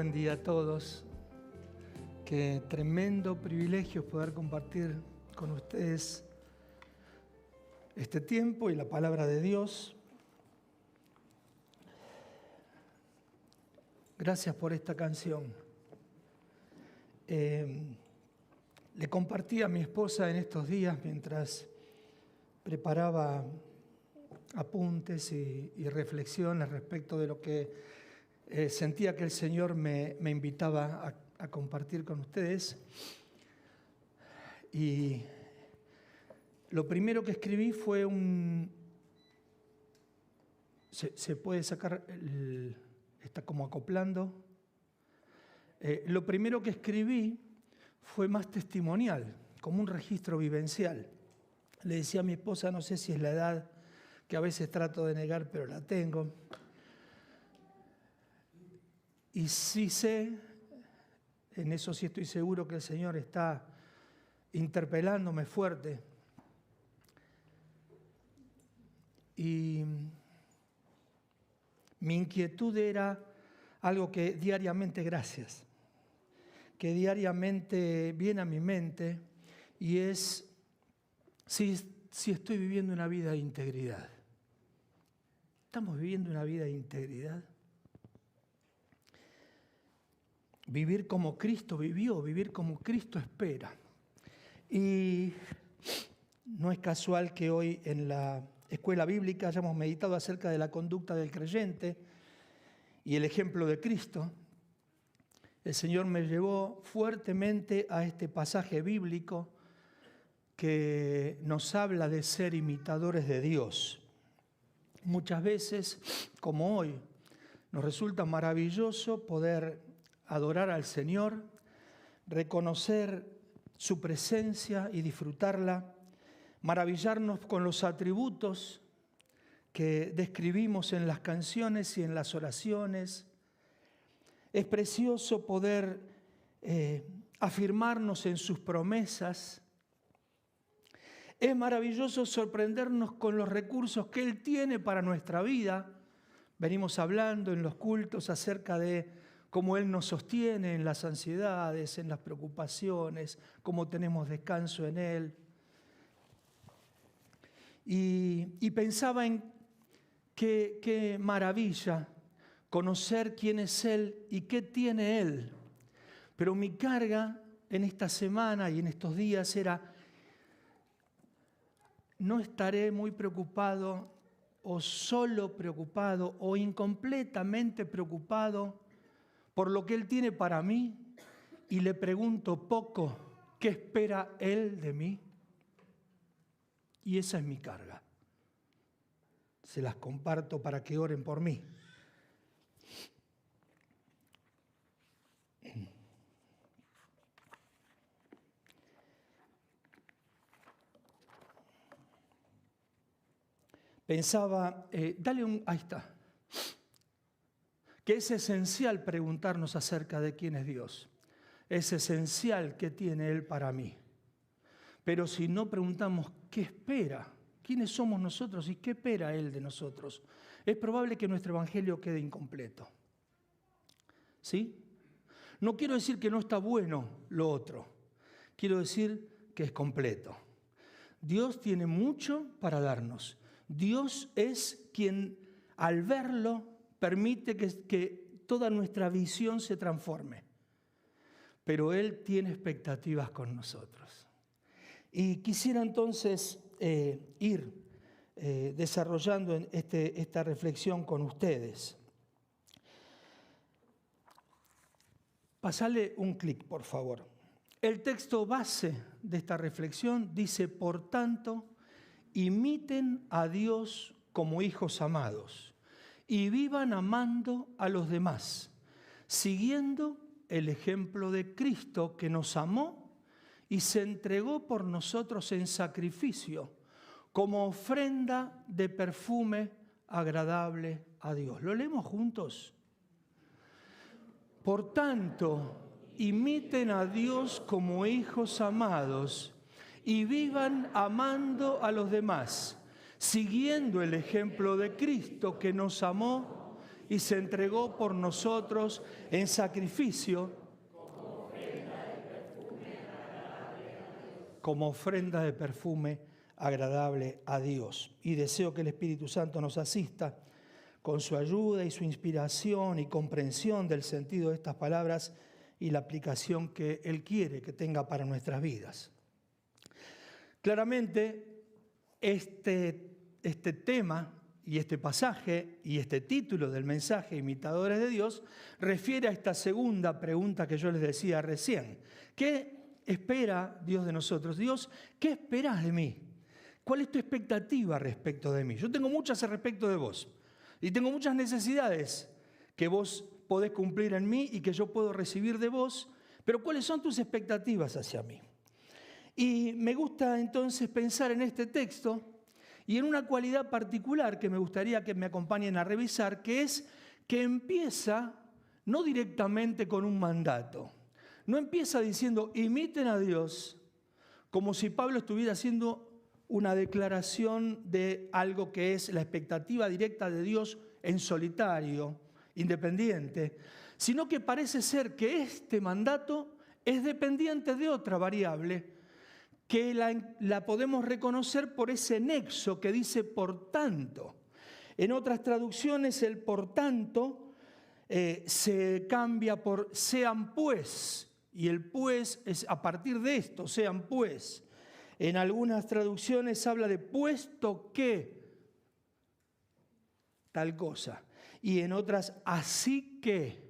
Buen día a todos. Qué tremendo privilegio poder compartir con ustedes este tiempo y la palabra de Dios. Gracias por esta canción. Le compartí a mi esposa en estos días mientras preparaba apuntes y reflexiones respecto de lo que sentía que el Señor me invitaba a compartir con ustedes. Y lo primero que escribí fue ¿Se puede sacar? Está como acoplando. Lo primero que escribí fue más testimonial, como un registro vivencial. Le decía a mi esposa, no sé si es la edad, que a veces trato de negar, pero la tengo. Y sí sé, en eso sí estoy seguro que el Señor está interpelándome fuerte. Y mi inquietud era algo que diariamente, que diariamente viene a mi mente, y es si estoy viviendo una vida de integridad. ¿Estamos viviendo una vida de integridad? Vivir como Cristo vivió, vivir como Cristo espera. Y no es casual que hoy en la escuela bíblica hayamos meditado acerca de la conducta del creyente y el ejemplo de Cristo. El Señor me llevó fuertemente a este pasaje bíblico que nos habla de ser imitadores de Dios. Muchas veces, como hoy, nos resulta maravilloso poder adorar al Señor, reconocer su presencia y disfrutarla, maravillarnos con los atributos que describimos en las canciones y en las oraciones. Es precioso poder afirmarnos en sus promesas. Es maravilloso sorprendernos con los recursos que Él tiene para nuestra vida. Venimos hablando en los cultos acerca de cómo Él nos sostiene en las ansiedades, en las preocupaciones, cómo tenemos descanso en Él. Y pensaba en qué maravilla conocer quién es Él y qué tiene Él. Pero mi carga en esta semana y en estos días era: no estaré muy preocupado o solo preocupado o incompletamente preocupado por lo que Él tiene para mí, y le pregunto poco qué espera Él de mí. Y esa es mi carga. Se las comparto para que oren por mí. Pensaba, ahí está, que es esencial preguntarnos acerca de quién es Dios. Es esencial qué tiene Él para mí. Pero si no preguntamos qué espera, quiénes somos nosotros y qué espera Él de nosotros, es probable que nuestro evangelio quede incompleto. ¿Sí? No quiero decir que no está bueno lo otro. Quiero decir que es completo. Dios tiene mucho para darnos. Dios es quien, al verlo, permite que toda nuestra visión se transforme. Pero Él tiene expectativas con nosotros. Y quisiera entonces ir desarrollando esta reflexión con ustedes. Pasale un clic, por favor. El texto base de esta reflexión dice: por tanto, imiten a Dios como hijos amados y vivan amando a los demás, siguiendo el ejemplo de Cristo, que nos amó y se entregó por nosotros en sacrificio, como ofrenda de perfume agradable a Dios. ¿Lo leemos juntos? Por tanto, imiten a Dios como hijos amados y vivan amando a los demás, siguiendo el ejemplo de Cristo, que nos amó y se entregó por nosotros en sacrificio como ofrenda de perfume agradable a Dios. Y deseo que el Espíritu Santo nos asista con su ayuda y su inspiración y comprensión del sentido de estas palabras y la aplicación que Él quiere que tenga para nuestras vidas. Claramente, este tema y este pasaje y este título del mensaje Imitadores de Dios refiere a esta segunda pregunta que yo les decía recién. ¿Qué espera Dios de nosotros? Dios, ¿qué esperas de mí? ¿Cuál es tu expectativa respecto de mí? Yo tengo muchas respecto de vos y tengo muchas necesidades que vos podés cumplir en mí y que yo puedo recibir de vos, pero ¿cuáles son tus expectativas hacia mí? Y me gusta entonces pensar en este texto y en una cualidad particular que me gustaría que me acompañen a revisar, que es que empieza no directamente con un mandato. No empieza diciendo, imiten a Dios, como si Pablo estuviera haciendo una declaración de algo que es la expectativa directa de Dios en solitario, independiente, sino que parece ser que este mandato es dependiente de otra variable, que la podemos reconocer por ese nexo que dice por tanto. En otras traducciones el por tanto se cambia por sean pues, y el pues es a partir de esto, sean pues. En algunas traducciones habla de puesto que tal cosa, y en otras así que.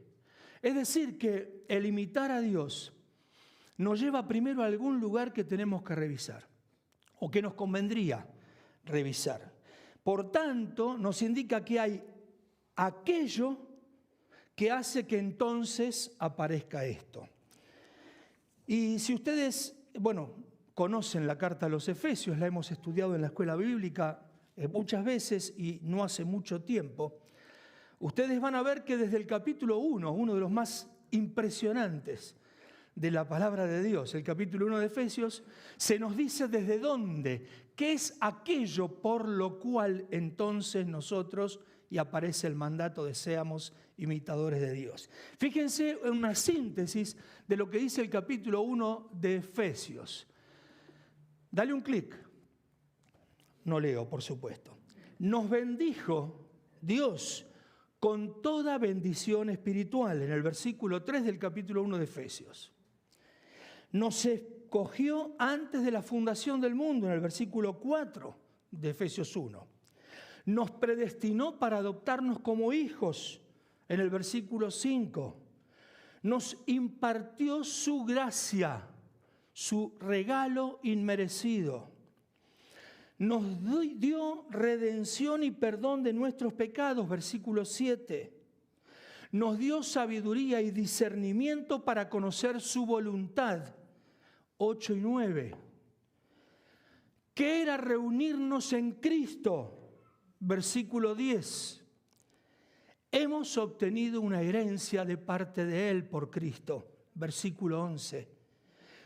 Es decir, que el imitar a Dios nos lleva primero a algún lugar que tenemos que revisar o que nos convendría revisar. Por tanto, nos indica que hay aquello que hace que entonces aparezca esto. Y si ustedes, conocen la carta a los Efesios, la hemos estudiado en la escuela bíblica muchas veces y no hace mucho tiempo, ustedes van a ver que desde el capítulo 1, uno de los más impresionantes de la palabra de Dios, el capítulo 1 de Efesios, se nos dice desde dónde, qué es aquello por lo cual entonces nosotros, y aparece el mandato de seamos imitadores de Dios. Fíjense en una síntesis de lo que dice el capítulo 1 de Efesios. Dale un clic. No leo, por supuesto. Nos bendijo Dios con toda bendición espiritual, en el versículo 3 del capítulo 1 de Efesios. Nos escogió antes de la fundación del mundo, en el versículo 4 de Efesios 1. Nos predestinó para adoptarnos como hijos, en el versículo 5. Nos impartió su gracia, su regalo inmerecido. Nos dio redención y perdón de nuestros pecados, versículo 7. Nos dio sabiduría y discernimiento para conocer su voluntad, 8 y 9. ¿Qué era reunirnos en Cristo? Versículo 10. Hemos obtenido una herencia de parte de Él por Cristo, versículo 11.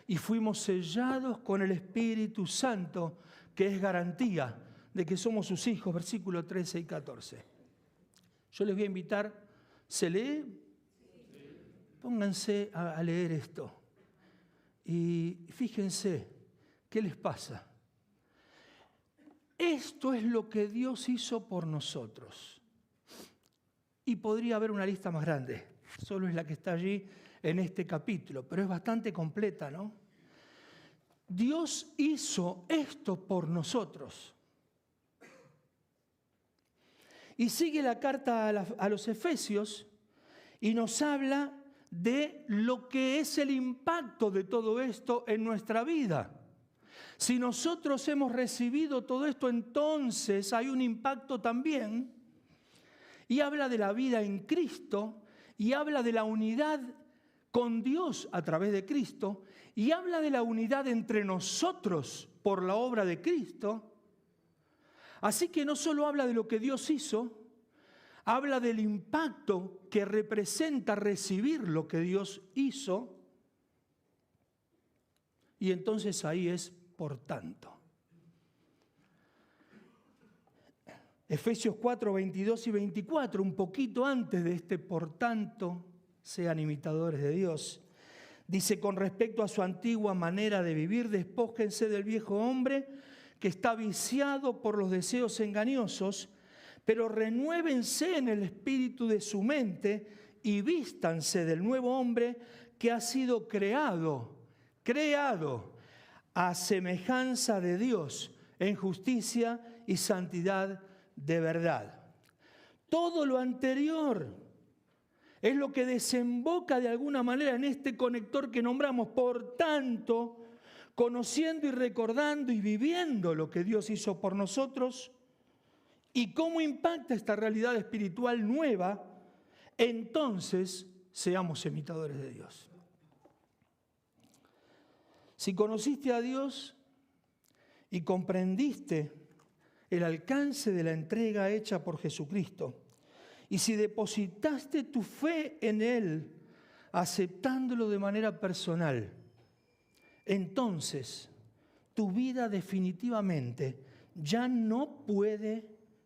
Y fuimos sellados con el Espíritu Santo, que es garantía de que somos sus hijos, versículos 13 y 14. Yo les voy a invitar, ¿se lee? Pónganse a leer esto. Y fíjense, ¿qué les pasa? Esto es lo que Dios hizo por nosotros. Y podría haber una lista más grande, solo es la que está allí en este capítulo, pero es bastante completa, ¿no? Dios hizo esto por nosotros. Y sigue la carta a los Efesios y nos habla de lo que es el impacto de todo esto en nuestra vida. Si nosotros hemos recibido todo esto, entonces hay un impacto también. Y habla de la vida en Cristo, y habla de la unidad con Dios a través de Cristo, y habla de la unidad entre nosotros por la obra de Cristo. Así que no solo habla de lo que Dios hizo, habla del impacto que representa recibir lo que Dios hizo, y entonces ahí es por tanto. Efesios 4, 22 y 24, un poquito antes de este por tanto, sean imitadores de Dios. Dice, con respecto a su antigua manera de vivir, despójense del viejo hombre que está viciado por los deseos engañosos, pero renuévense en el espíritu de su mente y vístanse del nuevo hombre que ha sido creado a semejanza de Dios en justicia y santidad de verdad. Todo lo anterior es lo que desemboca de alguna manera en este conector que nombramos. Por tanto, conociendo y recordando y viviendo lo que Dios hizo por nosotros y cómo impacta esta realidad espiritual nueva, entonces seamos imitadores de Dios. Si conociste a Dios y comprendiste el alcance de la entrega hecha por Jesucristo, y si depositaste tu fe en Él, aceptándolo de manera personal, entonces tu vida definitivamente ya no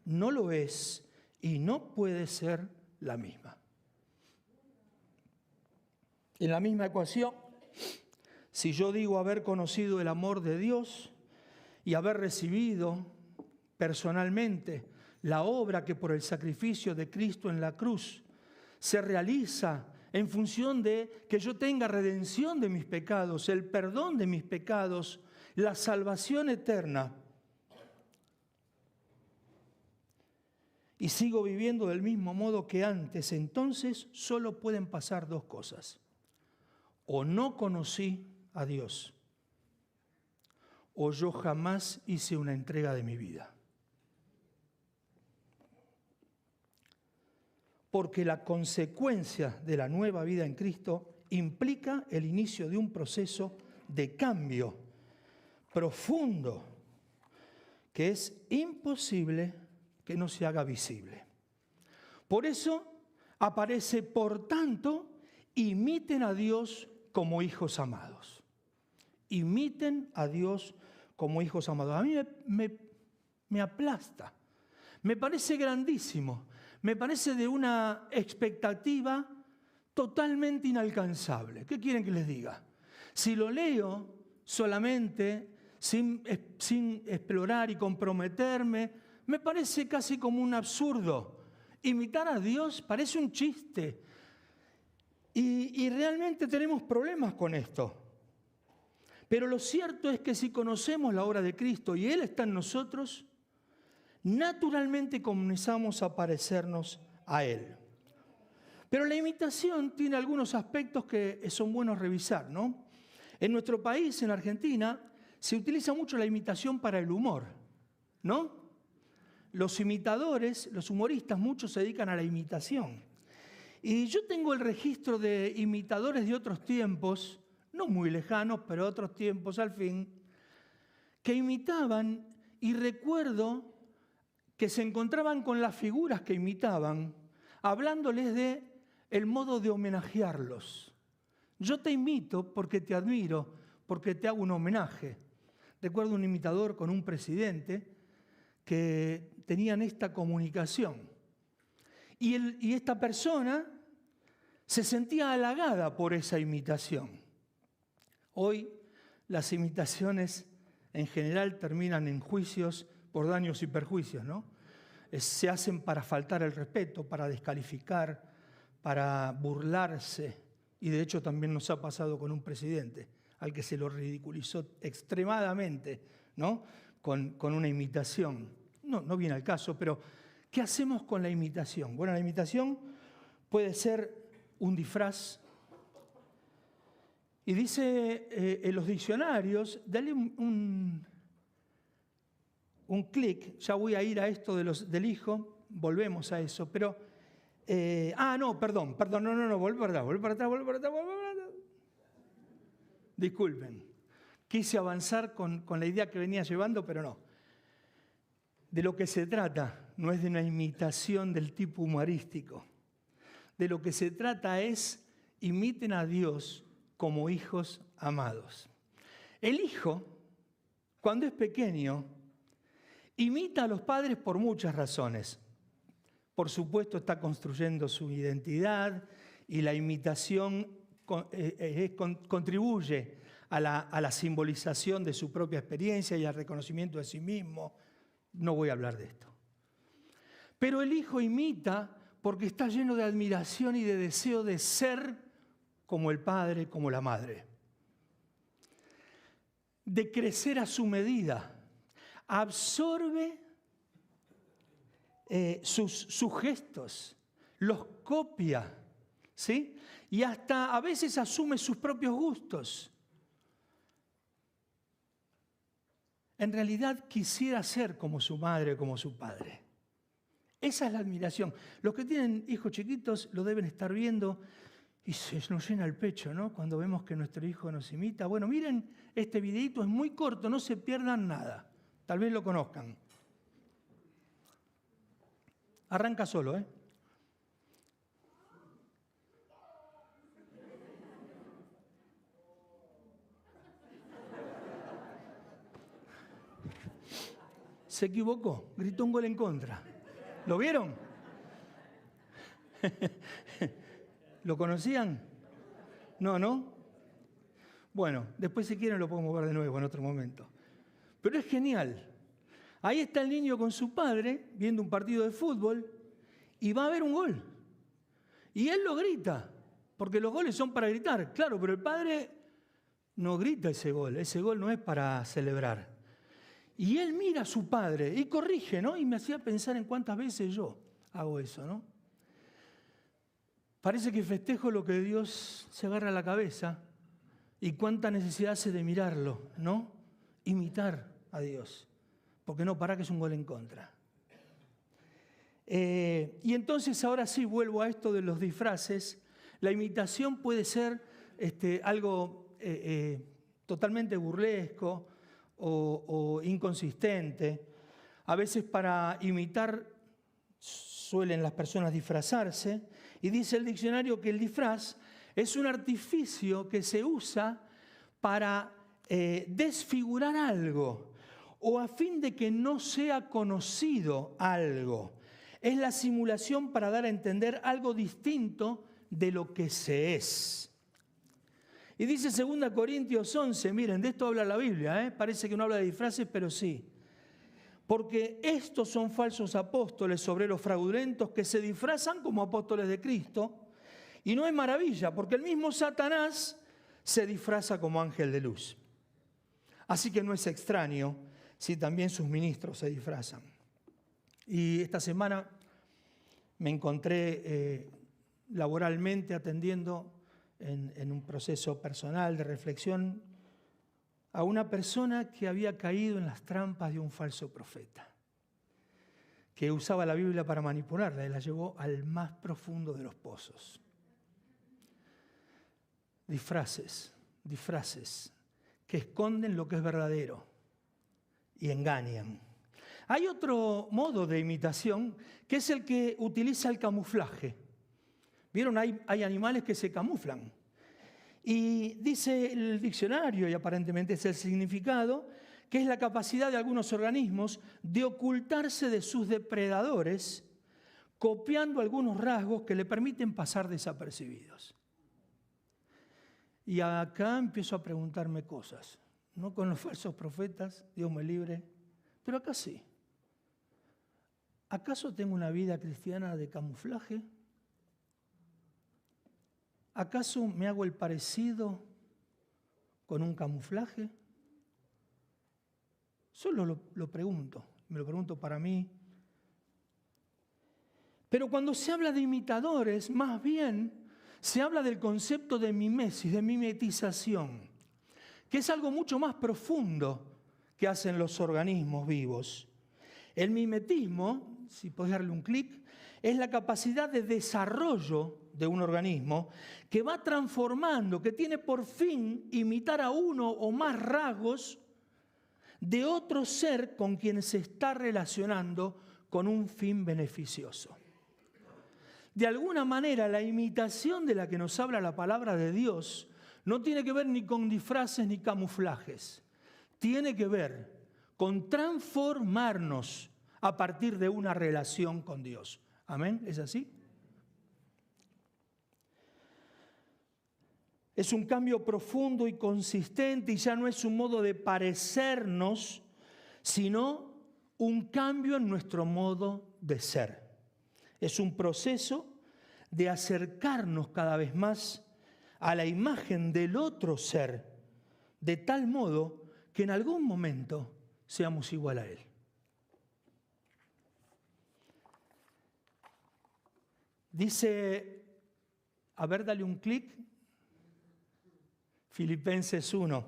lo es y no puede ser la misma. En la misma ecuación, si yo digo haber conocido el amor de Dios y haber recibido personalmente la obra que por el sacrificio de Cristo en la cruz se realiza en función de que yo tenga redención de mis pecados, el perdón de mis pecados, la salvación eterna, y sigo viviendo del mismo modo que antes, entonces solo pueden pasar dos cosas. O no conocí a Dios, o yo jamás hice una entrega de mi vida. Porque la consecuencia de la nueva vida en Cristo implica el inicio de un proceso de cambio profundo que es imposible que no se haga visible. Por eso aparece, por tanto, imiten a Dios como hijos amados. Imiten a Dios como hijos amados. A mí me aplasta, me parece grandísimo, me parece de una expectativa totalmente inalcanzable. ¿Qué quieren que les diga? Si lo leo solamente sin explorar y comprometerme, me parece casi como un absurdo. Imitar a Dios parece un chiste. Y realmente tenemos problemas con esto. Pero lo cierto es que si conocemos la obra de Cristo y Él está en nosotros, naturalmente comenzamos a parecernos a Él. Pero la imitación tiene algunos aspectos que son buenos revisar, ¿no? En nuestro país, en Argentina, se utiliza mucho la imitación para el humor, ¿no? Los imitadores, los humoristas, muchos se dedican a la imitación. Y yo tengo el registro de imitadores de otros tiempos, no muy lejanos, pero otros tiempos al fin, que imitaban, y recuerdo que se encontraban con las figuras que imitaban, hablándoles de el modo de homenajearlos. Yo te imito porque te admiro, porque te hago un homenaje. Recuerdo un imitador con un presidente que tenían esta comunicación. Y esta persona se sentía halagada por esa imitación. Hoy las imitaciones en general terminan en juicios por daños y perjuicios, ¿no? Se hacen para faltar el respeto, para descalificar, para burlarse. Y de hecho también nos ha pasado con un presidente, al que se lo ridiculizó extremadamente, ¿no? Con una imitación. No viene al caso, pero ¿qué hacemos con la imitación? Bueno, la imitación puede ser un disfraz. Y dice en los diccionarios, dale un clic, ya voy a ir a esto del hijo, volvemos a eso, pero... perdón, no, vuelve para atrás. Disculpen, quise avanzar con la idea que venía llevando, pero no. De lo que se trata no es de una imitación del tipo humorístico. De lo que se trata es imiten a Dios como hijos amados. El hijo, cuando es pequeño, Imita a los padres por muchas razones. Por supuesto, está construyendo su identidad y la imitación contribuye a la simbolización de su propia experiencia y al reconocimiento de sí mismo. No voy a hablar de esto. Pero el hijo imita porque está lleno de admiración y de deseo de ser como el padre, como la madre. De crecer a su medida. Absorbe sus gestos, los copia, ¿sí? Y hasta a veces asume sus propios gustos. En realidad quisiera ser como su madre, como su padre. Esa es la admiración. Los que tienen hijos chiquitos lo deben estar viendo y se nos llena el pecho, ¿no? Cuando vemos que nuestro hijo nos imita. Bueno, miren este videito, es muy corto, no se pierdan nada. Tal vez lo conozcan. Arranca solo, ¿eh? Se equivocó, gritó un gol en contra. ¿Lo vieron? ¿Lo conocían? No, ¿no? Bueno, después si quieren lo podemos ver de nuevo en otro momento. Pero es genial. Ahí está el niño con su padre viendo un partido de fútbol y va a haber un gol. Y él lo grita, porque los goles son para gritar. Claro, pero el padre no grita ese gol no es para celebrar. Y él mira a su padre y corrige, ¿no? Y me hacía pensar en cuántas veces yo hago eso, ¿no? Parece que festejo lo que Dios se agarra a la cabeza y cuánta necesidad hace de mirarlo, ¿no? Imitar a Dios. Porque no, para que es un gol en contra. Y entonces ahora sí vuelvo a esto de los disfraces. La imitación puede ser algo totalmente burlesco o inconsistente. A veces para imitar suelen las personas disfrazarse. Y dice el diccionario que el disfraz es un artificio que se usa para desfigurar algo o a fin de que no sea conocido algo. Es la simulación para dar a entender algo distinto de lo que se es. Y dice 2 Corintios 11, miren, de esto habla la Biblia, parece que no habla de disfraces, pero sí. Porque estos son falsos apóstoles, obreros fraudulentos, que se disfrazan como apóstoles de Cristo. Y no es maravilla, porque el mismo Satanás se disfraza como ángel de luz. Así que no es extraño si también sus ministros se disfrazan. Y esta semana me encontré laboralmente atendiendo en un proceso personal de reflexión a una persona que había caído en las trampas de un falso profeta, que usaba la Biblia para manipularla y la llevó al más profundo de los pozos. Disfraces que esconden lo que es verdadero y engañan. Hay otro modo de imitación que es el que utiliza el camuflaje. ¿Vieron? Hay animales que se camuflan. Y dice el diccionario, y aparentemente es el significado, que es la capacidad de algunos organismos de ocultarse de sus depredadores, copiando algunos rasgos que le permiten pasar desapercibidos. Y acá empiezo a preguntarme cosas. No con los falsos profetas, Dios me libre, pero acá sí. ¿Acaso tengo una vida cristiana de camuflaje? ¿Acaso me hago el parecido con un camuflaje? Solo lo pregunto, me lo pregunto para mí. Pero cuando se habla de imitadores, más bien se habla del concepto de mimesis, de mimetización, que es algo mucho más profundo que hacen los organismos vivos. El mimetismo, si podés darle un clic, es la capacidad de desarrollo de un organismo que va transformando, que tiene por fin imitar a uno o más rasgos de otro ser con quien se está relacionando con un fin beneficioso. De alguna manera, la imitación de la que nos habla la palabra de Dios no tiene que ver ni con disfraces ni camuflajes. Tiene que ver con transformarnos a partir de una relación con Dios. ¿Amén? ¿Es así? Es un cambio profundo y consistente y ya no es un modo de parecernos, sino un cambio en nuestro modo de ser. Es un proceso de acercarnos cada vez más a la imagen del otro ser, de tal modo que en algún momento seamos igual a él. Dice, a ver, dale un clic, Filipenses 1,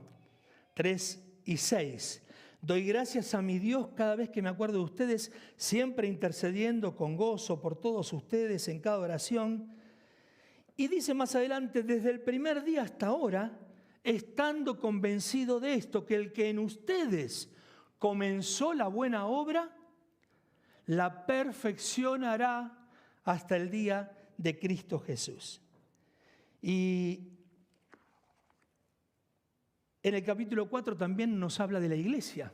3 y 6. Doy gracias a mi Dios cada vez que me acuerdo de ustedes, siempre intercediendo con gozo por todos ustedes en cada oración. Y dice más adelante, desde el primer día hasta ahora, estando convencido de esto, que el que en ustedes comenzó la buena obra, la perfeccionará hasta el día de Cristo Jesús. Y en el capítulo 4 también nos habla de la iglesia,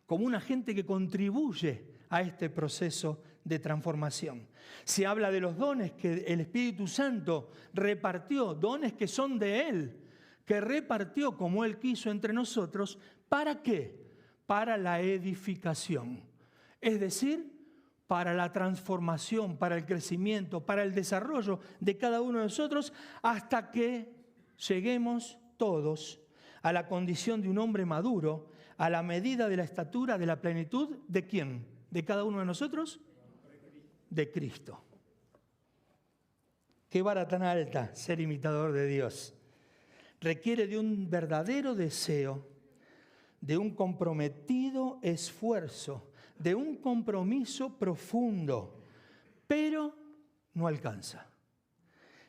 como una gente que contribuye a este proceso de transformación. Se habla de los dones que el Espíritu Santo repartió, dones que son de Él, que repartió como Él quiso entre nosotros. ¿Para qué? Para la edificación. Es decir, para la transformación, para el crecimiento, para el desarrollo de cada uno de nosotros, hasta que lleguemos todos a la condición de un hombre maduro, a la medida de la estatura, de la plenitud, ¿de quién? ¿De cada uno de nosotros? De Cristo. Qué vara tan alta ser imitador de Dios. Requiere de un verdadero deseo, de un comprometido esfuerzo, de un compromiso profundo, pero no alcanza.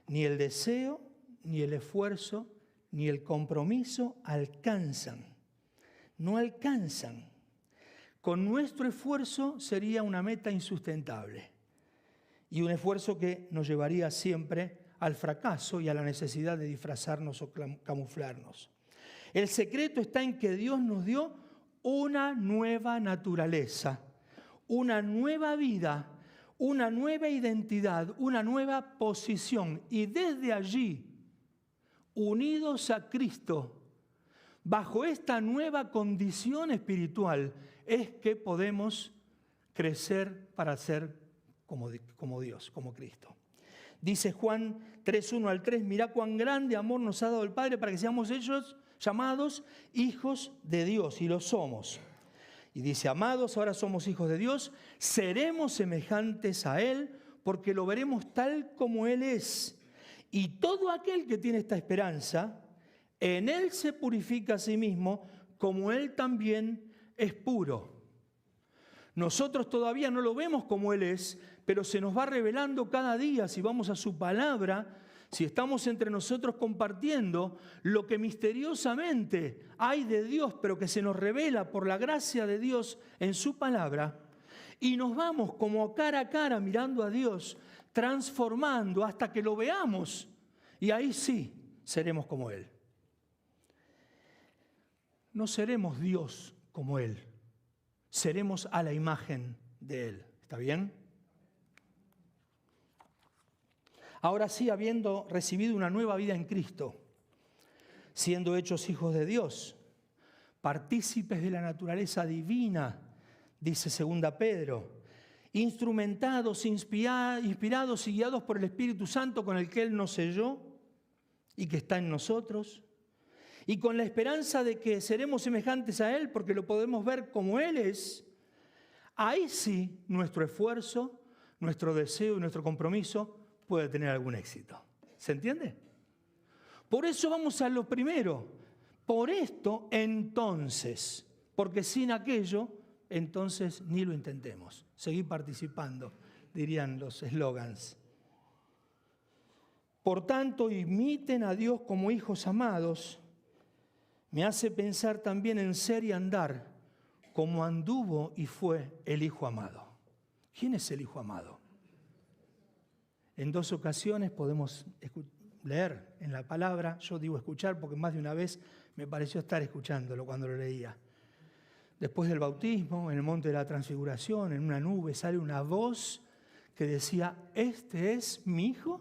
Ni el deseo, ni el esfuerzo, ni el compromiso alcanzan. No alcanzan. Con nuestro esfuerzo sería una meta insustentable y un esfuerzo que nos llevaría siempre al fracaso y a la necesidad de disfrazarnos o camuflarnos. El secreto está en que Dios nos dio una nueva naturaleza, una nueva vida, una nueva identidad, una nueva posición. Y desde allí, unidos a Cristo, bajo esta nueva condición espiritual, es que podemos crecer para ser como Dios, como Cristo. Dice Juan 3:1 al 3, mirá cuán grande amor nos ha dado el Padre para que seamos ellos llamados hijos de Dios, y lo somos. Y dice, amados, ahora somos hijos de Dios, seremos semejantes a Él, porque lo veremos tal como Él es. Y todo aquel que tiene esta esperanza, en Él se purifica a sí mismo, como Él también es puro. Nosotros todavía no lo vemos como Él es, pero se nos va revelando cada día, si vamos a su palabra, si estamos entre nosotros compartiendo lo que misteriosamente hay de Dios, pero que se nos revela por la gracia de Dios en su palabra, y nos vamos como cara a cara mirando a Dios, transformando hasta que lo veamos, y ahí sí seremos como Él. No seremos Dios como Él, seremos a la imagen de Él. ¿Está bien? Ahora sí, habiendo recibido una nueva vida en Cristo, siendo hechos hijos de Dios, partícipes de la naturaleza divina, dice 2 Pedro, instrumentados, inspirados y guiados por el Espíritu Santo con el que Él nos selló y que está en nosotros, y con la esperanza de que seremos semejantes a Él porque lo podemos ver como Él es, ahí sí nuestro esfuerzo, nuestro deseo y nuestro compromiso puede tener algún éxito. ¿Se entiende? Por eso vamos a lo primero. Por esto, entonces, porque sin aquello, entonces ni lo intentemos. Seguir participando, dirían los eslogans. Por tanto, imiten a Dios como hijos amados. Me hace pensar también en ser y andar como anduvo y fue el Hijo amado. ¿Quién es el Hijo amado? En 2 ocasiones podemos leer en la palabra, yo digo escuchar porque más de una vez me pareció estar escuchándolo cuando lo leía. Después del bautismo, en el monte de la transfiguración, en una nube, sale una voz que decía, este es mi Hijo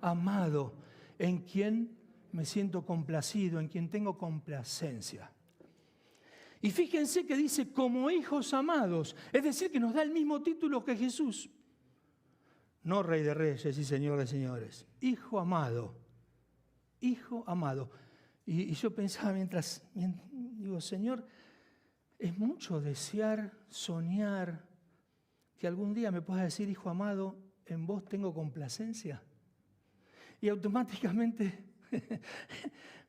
amado, en quien me siento complacido, en quien tengo complacencia. Y fíjense que dice, como hijos amados, es decir, que nos da el mismo título que Jesús. No Rey de Reyes y Señor de Señores, Hijo amado, Hijo amado. Y yo pensaba mientras digo, Señor, es mucho desear, soñar, que algún día me puedas decir, Hijo amado, en vos tengo complacencia. Y automáticamente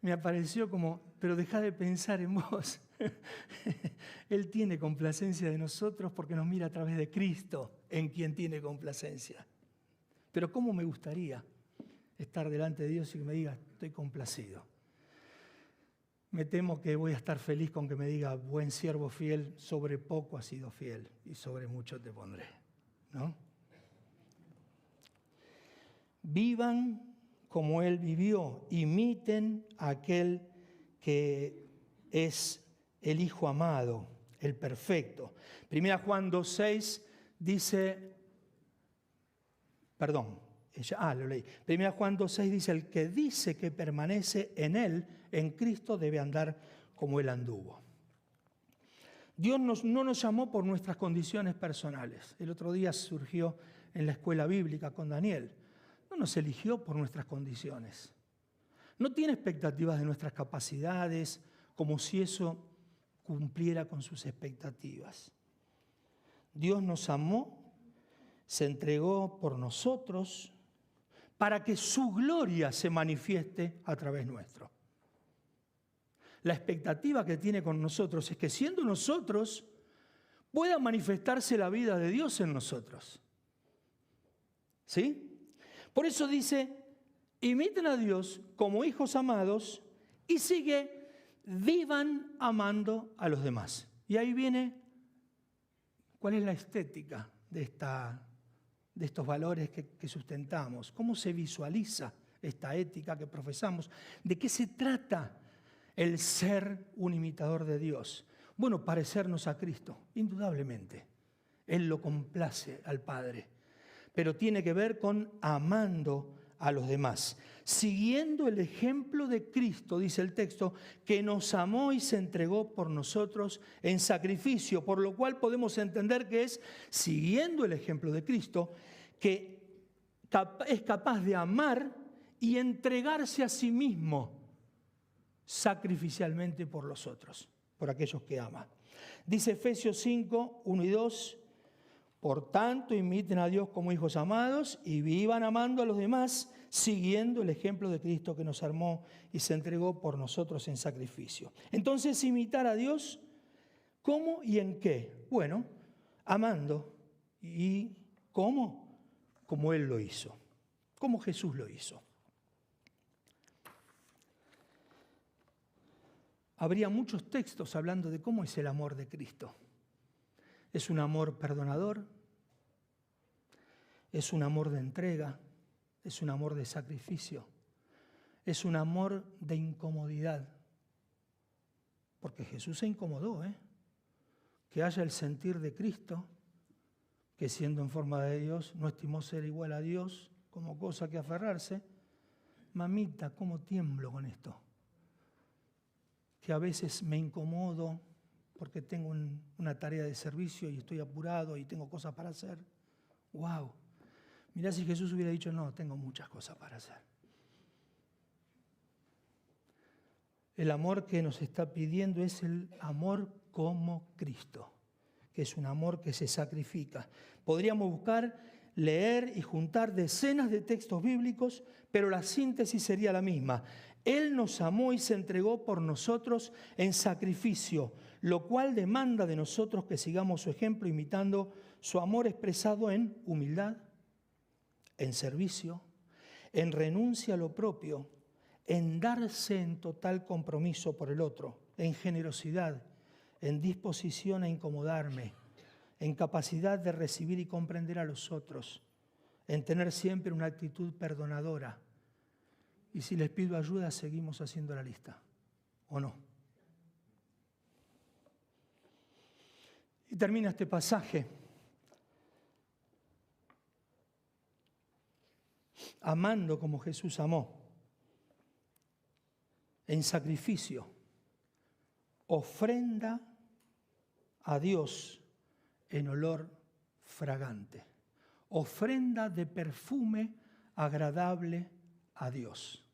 me apareció como, pero deja de pensar en vos. Él tiene complacencia de nosotros porque nos mira a través de Cristo, en quien tiene complacencia. Pero cómo me gustaría estar delante de Dios y que me diga, estoy complacido. Me temo que voy a estar feliz con que me diga, buen siervo fiel, sobre poco has sido fiel y sobre mucho te pondré, ¿no? Vivan como Él vivió, imiten a aquel que es el Hijo amado, el perfecto. 1 Juan 2:6 dice, lo leí. 1 Juan 2:6 dice, el que dice que permanece en Él, en Cristo, debe andar como Él anduvo. Dios no nos llamó por nuestras condiciones personales. El otro día surgió en la escuela bíblica con Daniel. No nos eligió por nuestras condiciones. No tiene expectativas de nuestras capacidades, como si eso cumpliera con sus expectativas. Dios nos amó, se entregó por nosotros para que su gloria se manifieste a través nuestro. La expectativa que tiene con nosotros es que siendo nosotros pueda manifestarse la vida de Dios en nosotros. ¿Sí? Por eso dice, imiten a Dios como hijos amados y sigue, vivan amando a los demás. Y ahí viene, ¿cuál es la estética de estos valores que sustentamos? ¿Cómo se visualiza esta ética que profesamos? ¿De qué se trata el ser un imitador de Dios? Bueno, parecernos a Cristo, indudablemente. Él lo complace al Padre, pero tiene que ver con amando a los demás, siguiendo el ejemplo de Cristo, dice el texto, que nos amó y se entregó por nosotros en sacrificio, por lo cual podemos entender que es siguiendo el ejemplo de Cristo que es capaz de amar y entregarse a sí mismo sacrificialmente por los otros, por aquellos que ama. Dice Efesios 5, 1 y 2, por tanto, imiten a Dios como hijos amados y vivan amando a los demás, siguiendo el ejemplo de Cristo que nos amó y se entregó por nosotros en sacrificio. Entonces, imitar a Dios, ¿cómo y en qué? Bueno, amando. ¿Y cómo? Como Él lo hizo, como Jesús lo hizo. Habría muchos textos hablando de cómo es el amor de Cristo. Es un amor perdonador, es un amor de entrega, es un amor de sacrificio, es un amor de incomodidad. Porque Jesús se incomodó, que haya el sentir de Cristo, que siendo en forma de Dios, no estimó ser igual a Dios como cosa que aferrarse. Mamita, cómo tiemblo con esto. Que a veces me incomodo porque tengo una tarea de servicio y estoy apurado y tengo cosas para hacer. ¡Wow! Mirá si Jesús hubiera dicho, no, tengo muchas cosas para hacer. El amor que nos está pidiendo es el amor como Cristo, que es un amor que se sacrifica. Podríamos buscar, leer y juntar decenas de textos bíblicos, pero la síntesis sería la misma. Él nos amó y se entregó por nosotros en sacrificio, lo cual demanda de nosotros que sigamos su ejemplo imitando su amor expresado en humildad, en servicio, en renuncia a lo propio, en darse en total compromiso por el otro, en generosidad, en disposición a incomodarme, en capacidad de recibir y comprender a los otros, en tener siempre una actitud perdonadora. Y si les pido ayuda, seguimos haciendo la lista, ¿o no? Y termina este pasaje. Amando como Jesús amó, en sacrificio, ofrenda a Dios en olor fragante, ofrenda de perfume agradable a Dios,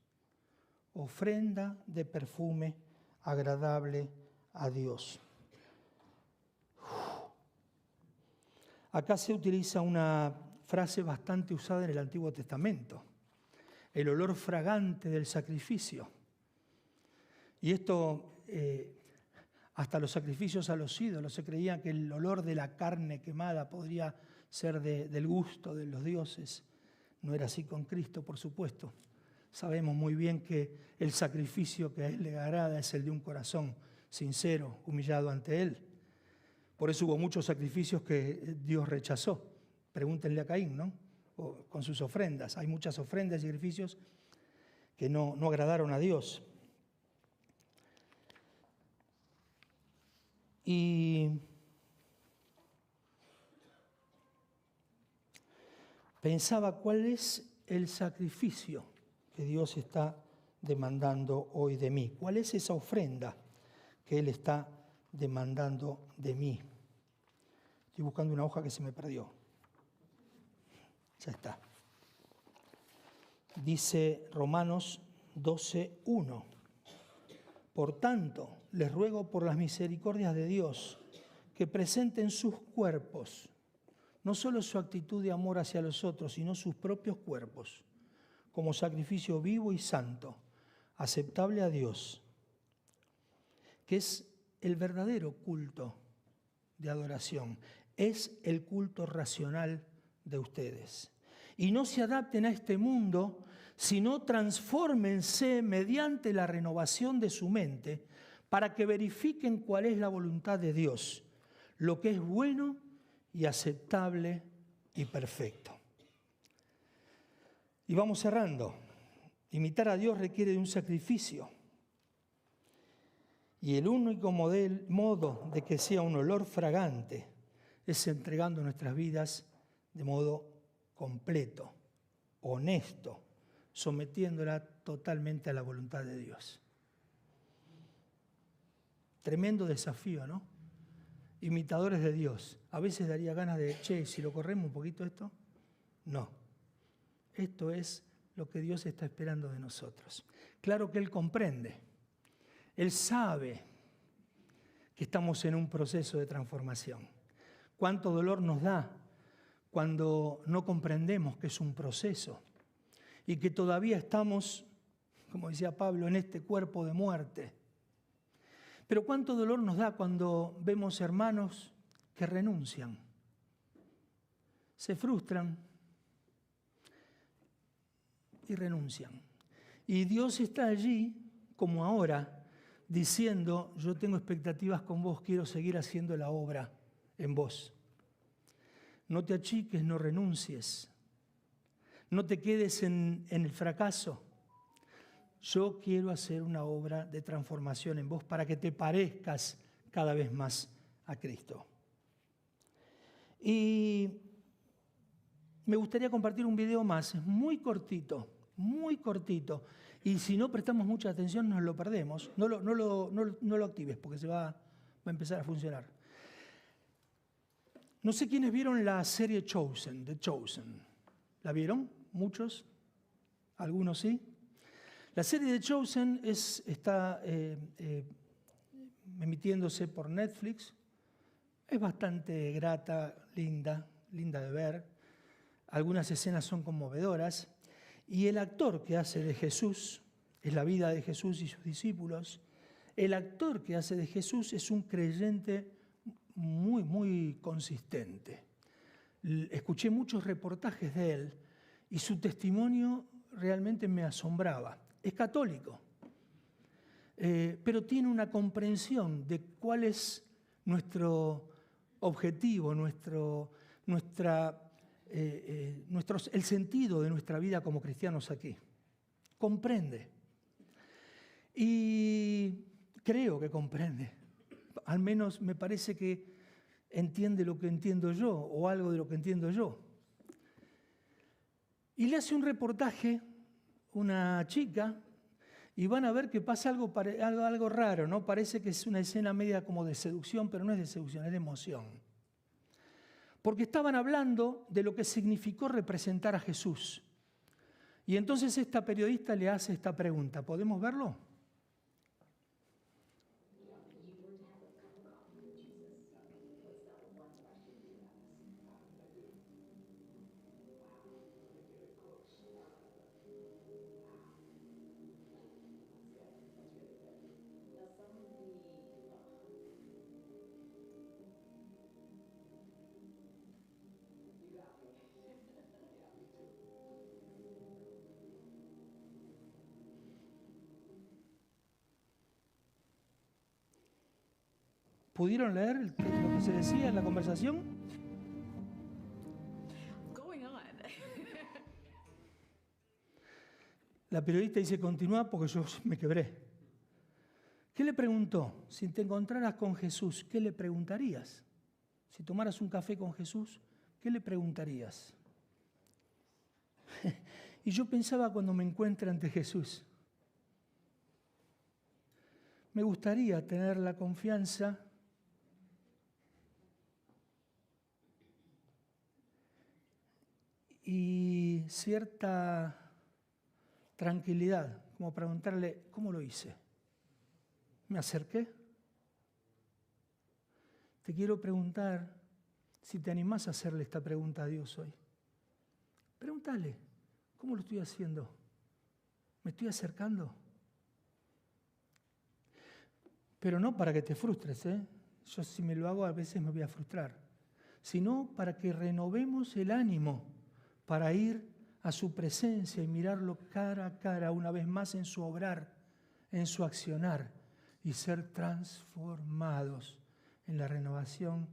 ofrenda de perfume agradable a Dios. Acá se utiliza una frase bastante usada en el Antiguo Testamento, el olor fragante del sacrificio. Y esto, hasta los sacrificios a los ídolos, se creía que el olor de la carne quemada podría ser del gusto de los dioses. No era así con Cristo, por supuesto. Sabemos muy bien que el sacrificio que a Él le agrada es el de un corazón sincero, humillado ante Él. Por eso hubo muchos sacrificios que Dios rechazó. Pregúntenle a Caín, ¿no? O con sus ofrendas. Hay muchas ofrendas y sacrificios que no agradaron a Dios. Y pensaba cuál es el sacrificio que Dios está demandando hoy de mí. ¿Cuál es esa ofrenda que Él está demandando de mí? Estoy buscando una hoja que se me perdió. Ya está. Dice Romanos 12:1. Por tanto, les ruego por las misericordias de Dios que presenten sus cuerpos, no solo su actitud de amor hacia los otros, sino sus propios cuerpos, como sacrificio vivo y santo, aceptable a Dios, que es el verdadero culto de adoración, es el culto racional de ustedes. Y no se adapten a este mundo, sino transfórmense mediante la renovación de su mente para que verifiquen cuál es la voluntad de Dios, lo que es bueno y aceptable y perfecto. Y vamos cerrando. Imitar a Dios requiere de un sacrificio. Y el único modo de que sea un olor fragante es entregando nuestras vidas de modo completo, honesto, sometiéndola totalmente a la voluntad de Dios. Tremendo desafío, ¿no? Imitadores de Dios. A veces daría ganas de, si lo corremos un poquito esto. No. Esto es lo que Dios está esperando de nosotros. Claro que Él comprende. Él sabe que estamos en un proceso de transformación. Cuánto dolor nos da cuando no comprendemos que es un proceso y que todavía estamos, como decía Pablo, en este cuerpo de muerte. Pero cuánto dolor nos da cuando vemos hermanos que renuncian, se frustran y renuncian. Y Dios está allí, como ahora, diciendo, yo tengo expectativas con vos, quiero seguir haciendo la obra en vos. No te achiques, no renuncies. No te quedes en el fracaso. Yo quiero hacer una obra de transformación en vos para que te parezcas cada vez más a Cristo. Y me gustaría compartir un video más, es muy cortito. Y si no prestamos mucha atención nos lo perdemos. No lo actives porque se va a empezar a funcionar. No sé quiénes vieron la serie Chosen, The Chosen. ¿La vieron? ¿Muchos? ¿Algunos sí? La serie The Chosen está emitiéndose por Netflix. Es bastante grata, linda de ver. Algunas escenas son conmovedoras. Y el actor que hace de Jesús, es la vida de Jesús y sus discípulos, el actor que hace de Jesús es un creyente muy consistente. Escuché muchos reportajes de él y su testimonio realmente me asombraba. Es católico, pero tiene una comprensión de cuál es nuestro objetivo, el sentido de nuestra vida como cristianos aquí. Comprende. Y creo que comprende. Al menos me parece que entiende lo que entiendo yo o algo de lo que entiendo yo. Y le hace un reportaje una chica y van a ver que pasa algo raro, ¿no? Parece que es una escena media como de seducción, pero no es de seducción, es de emoción. Porque estaban hablando de lo que significó representar a Jesús. Y entonces esta periodista le hace esta pregunta. ¿Podemos verlo? ¿Pudieron leer lo que se decía en la conversación? La periodista dice, continúa porque yo me quebré. ¿Qué le preguntó? Si te encontraras con Jesús, ¿qué le preguntarías? Si tomaras un café con Jesús, ¿qué le preguntarías? Y yo pensaba cuando me encuentre ante Jesús, me gustaría tener la confianza y cierta tranquilidad, como preguntarle, ¿cómo lo hice? ¿Me acerqué? Te quiero preguntar si te animás a hacerle esta pregunta a Dios hoy. Pregúntale, ¿cómo lo estoy haciendo? ¿Me estoy acercando? Pero no para que te frustres, ¿eh? Yo si me lo hago a veces me voy a frustrar, sino para que renovemos el ánimo para ir a su presencia y mirarlo cara a cara una vez más en su obrar, en su accionar y ser transformados en la renovación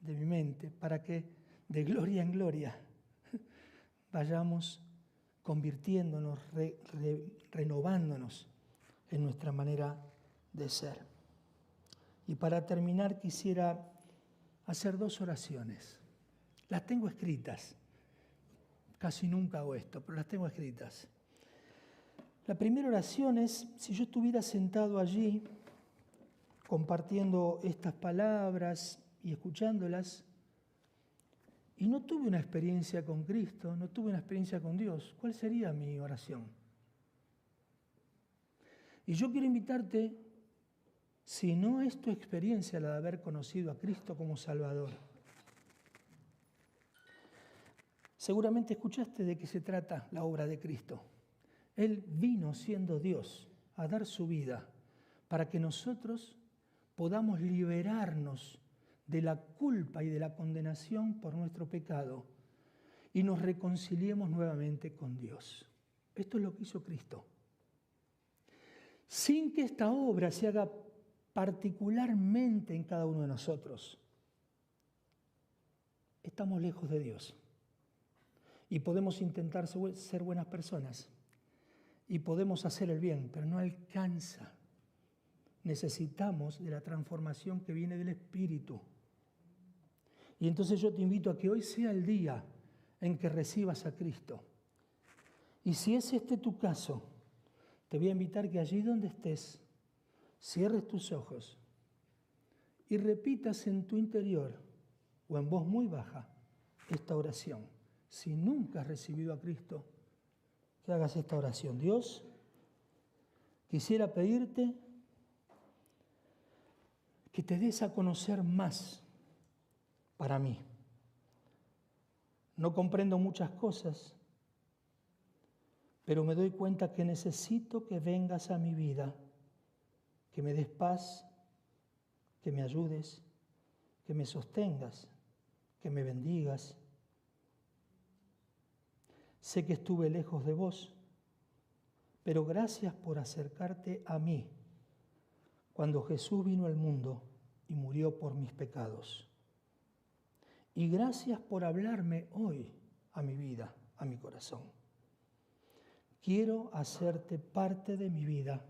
de mi mente para que de gloria en gloria vayamos convirtiéndonos, renovándonos en nuestra manera de ser. Y para terminar quisiera hacer 2 oraciones. Las tengo escritas. Casi nunca hago esto, pero las tengo escritas. La primera oración es, si yo estuviera sentado allí, compartiendo estas palabras y escuchándolas, y no tuve una experiencia con Cristo, no tuve una experiencia con Dios, ¿cuál sería mi oración? Y yo quiero invitarte, si no es tu experiencia la de haber conocido a Cristo como Salvador, seguramente escuchaste de qué se trata la obra de Cristo. Él vino siendo Dios a dar su vida para que nosotros podamos liberarnos de la culpa y de la condenación por nuestro pecado y nos reconciliemos nuevamente con Dios. Esto es lo que hizo Cristo. Sin que esta obra se haga particularmente en cada uno de nosotros, estamos lejos de Dios. Y podemos intentar ser buenas personas. Y podemos hacer el bien, pero no alcanza. Necesitamos de la transformación que viene del Espíritu. Y entonces yo te invito a que hoy sea el día en que recibas a Cristo. Y si es este tu caso, te voy a invitar que allí donde estés, cierres tus ojos y repitas en tu interior o en voz muy baja esta oración. Si nunca has recibido a Cristo, que hagas esta oración. Dios, quisiera pedirte que te des a conocer más para mí. No comprendo muchas cosas, pero me doy cuenta que necesito que vengas a mi vida, que me des paz, que me ayudes, que me sostengas, que me bendigas. Sé que estuve lejos de vos, pero gracias por acercarte a mí cuando Jesús vino al mundo y murió por mis pecados. Y gracias por hablarme hoy a mi vida, a mi corazón. Quiero hacerte parte de mi vida.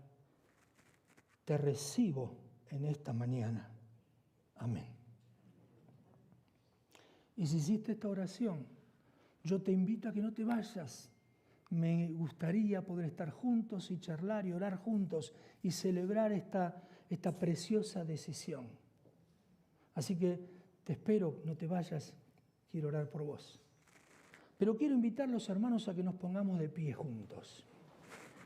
Te recibo en esta mañana. Amén. Y si hiciste esta oración, yo te invito a que no te vayas. Me gustaría poder estar juntos y charlar y orar juntos y celebrar esta preciosa decisión. Así que te espero, no te vayas, quiero orar por vos. Pero quiero invitar a los hermanos a que nos pongamos de pie juntos.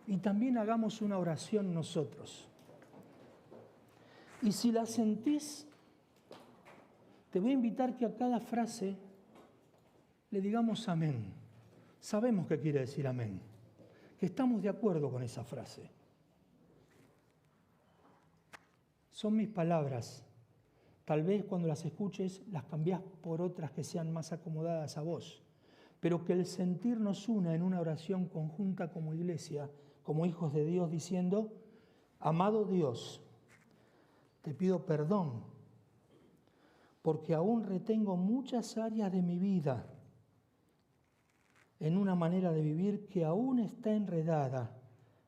Y también hagamos una oración nosotros. Y si la sentís, te voy a invitar que a cada frase le digamos amén. Sabemos qué quiere decir amén, que estamos de acuerdo con esa frase. Son mis palabras. Tal vez cuando las escuches las cambiás por otras que sean más acomodadas a vos. Pero que el sentir nos una en una oración conjunta como iglesia, como hijos de Dios, diciendo: amado Dios, te pido perdón, porque aún retengo muchas áreas de mi vida en una manera de vivir que aún está enredada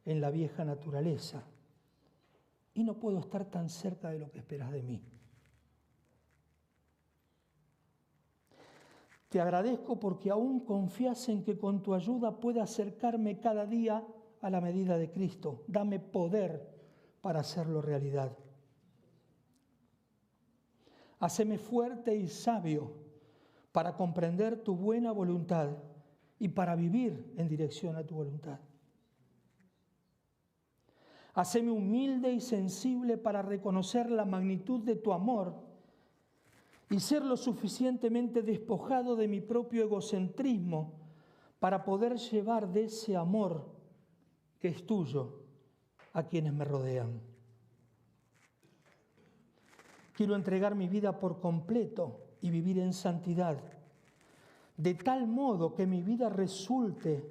en la vieja naturaleza. Y no puedo estar tan cerca de lo que esperas de mí. Te agradezco porque aún confías en que con tu ayuda pueda acercarme cada día a la medida de Cristo. Dame poder para hacerlo realidad. Haceme fuerte y sabio para comprender tu buena voluntad y para vivir en dirección a tu voluntad. Haceme humilde y sensible para reconocer la magnitud de tu amor y ser lo suficientemente despojado de mi propio egocentrismo para poder llevar de ese amor que es tuyo a quienes me rodean. Quiero entregar mi vida por completo y vivir en santidad, de tal modo que mi vida resulte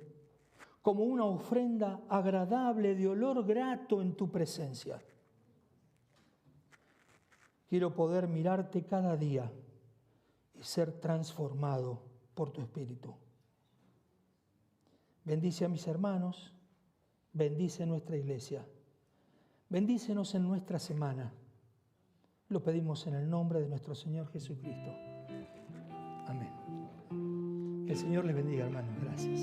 como una ofrenda agradable de olor grato en tu presencia. Quiero poder mirarte cada día y ser transformado por tu Espíritu. Bendice a mis hermanos, bendice nuestra iglesia, bendícenos en nuestra semana. Lo pedimos en el nombre de nuestro Señor Jesucristo. Amén. Que el Señor les bendiga, hermanos. Gracias.